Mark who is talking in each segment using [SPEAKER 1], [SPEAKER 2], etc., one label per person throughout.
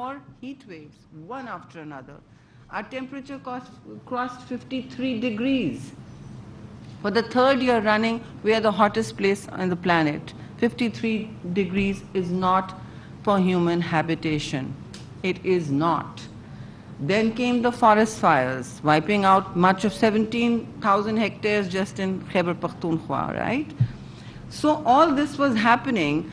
[SPEAKER 1] 4 heat waves, one after another. Our temperature crossed 53 degrees. For the third year running, we are the hottest place on the planet. 53 degrees is not for human habitation. It is not. Then came the forest fires, wiping out much of 17,000 hectares just in Khyber Pakhtunkhwa, right? So all this was happening,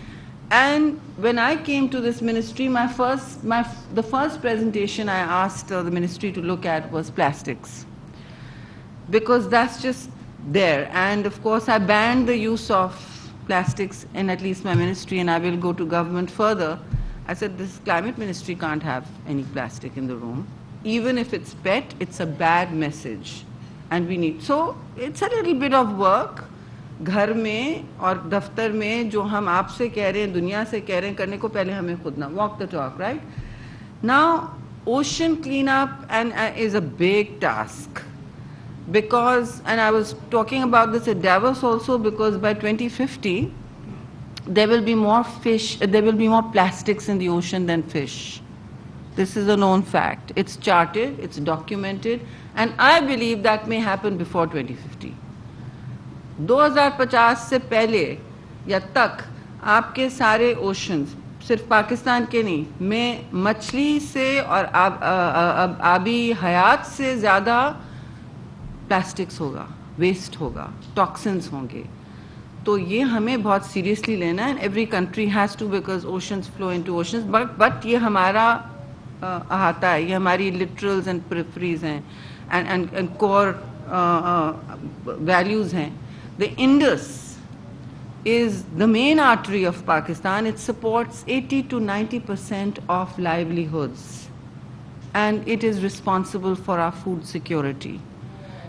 [SPEAKER 1] and when I came to this ministry, the first presentation I asked the ministry to look at was plastics, because that's just there. And of course, I banned the use of plastics in at least my ministry, and I will go to government further. I said, this climate ministry can't have any plastic in the room. Even if it's PET, it's a bad message. And we need, so it's a little bit of work. घर में और दफ्तर में जो हम आपसे कह रहे हैं, दुनिया से कह रहे हैं, करने को पहले हमें खुद ना, walk the talk, right? Now, ocean cleanup is a big task. Because, and I was talking about this at Davos also, because by 2050, there will be more fish, there will be more plastics in the ocean than fish. This is a known fact. It's charted, it's documented, and I believe that may happen before 2050. 2050 से पहले या तक आपके सारे oceans, सिर्फ पाकिस्तान के नहीं, में मछली से और आबी हयात से ज़्यादा प्लास्टिक्स होगा, वेस्ट होगा, टॉक्सिन्स होंगे. तो ये हमें बहुत सीरियसली लेना है. Every country has to, because oceans flow into oceans, but ये हमारा अहाता है, ये हमारी लिटरल्स एंड पेरिफेरीज हैं एंड कोर वैल्यूज़ हैं. The Indus is the main artery of Pakistan. It supports 80 to 90% of livelihoods, and it is responsible for our food security.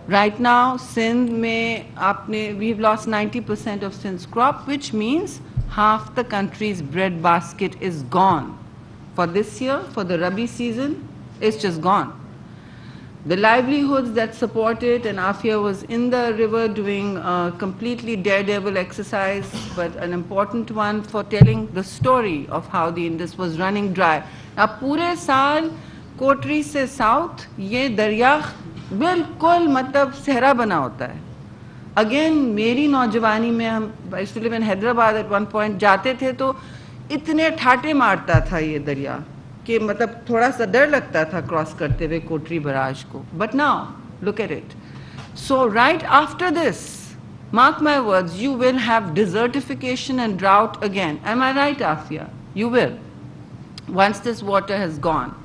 [SPEAKER 1] Right now, Sindh mein we've lost 90% of Sindh's crop, which means half the country's bread basket is gone. For this year, for the Rabi season, it's just gone. The livelihoods that support it, and Afia was in the river doing a completely daredevil exercise, but an important one for telling the story of how the Indus was running dry. Now, पूरे साल कोटरी से south ये दरिया बिल्कुल मतलब सहरा बना होता है. Again, मेरी नौजवानी में हम I used to live in Hyderabad at one point, जाते थे तो इतने ठाटे मारता था ये दरिया कि मतलब थोड़ा सा डर लगता था क्रॉस करते हुए कोटरी बराज को. But now, look at it. So right after this, mark my words, you will have desertification and drought again. Am I right, Afia? You will, once this water has gone.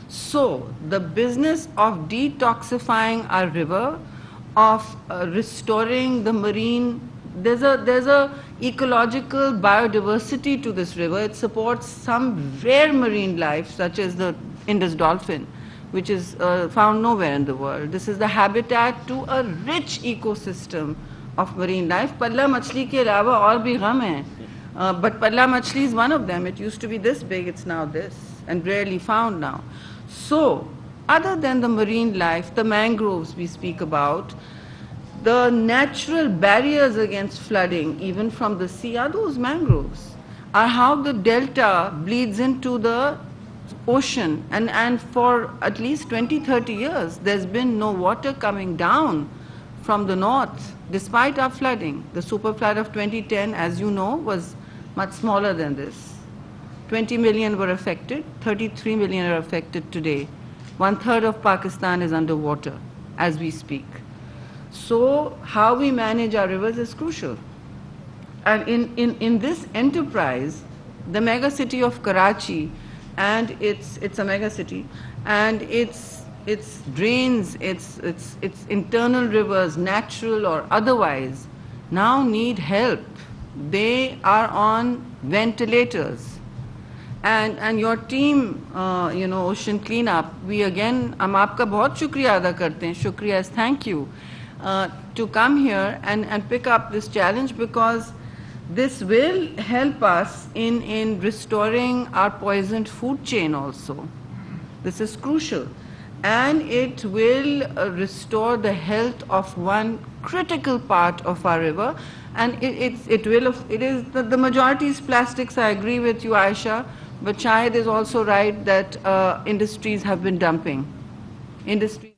[SPEAKER 1] So the business of detoxifying our river, of restoring the marine, there's a ecological biodiversity to this river. It supports some rare marine life, such as the Indus dolphin, which is found nowhere in the world. This is the habitat to a rich ecosystem of marine life. Palla machli ke alawa aur bhi gham hai, but palla machli is one of them. It used to be this big, it's now this, and rarely found now. So, other than the marine life, the mangroves we speak about, the natural barriers against flooding, even from the sea, are those mangroves, are how the delta bleeds into the ocean. And for at least 20-30 years, there's been no water coming down from the north, despite our flooding. The super flood of 2010, as you know, was much smaller than this. 20 million were affected, 33 million are affected today. 1/3 of Pakistan is underwater as we speak. So how we manage our rivers is crucial. And in this enterprise, the mega city of Karachi, and it's a mega city, and its drains, its internal rivers, natural or otherwise, now need help. They are on ventilators. And your team, Ocean Cleanup, we again, हम आपका बहुत शुक्रिया अदा करते हैं. Shukriya is thank you to come here and pick up this challenge, because this will help us in restoring our poisoned food chain also. This is crucial. And it will restore the health of one critical part of our river. And it is the majority is plastics, I agree with you, Aisha. But Shahid is also right that industries have been dumping. Industry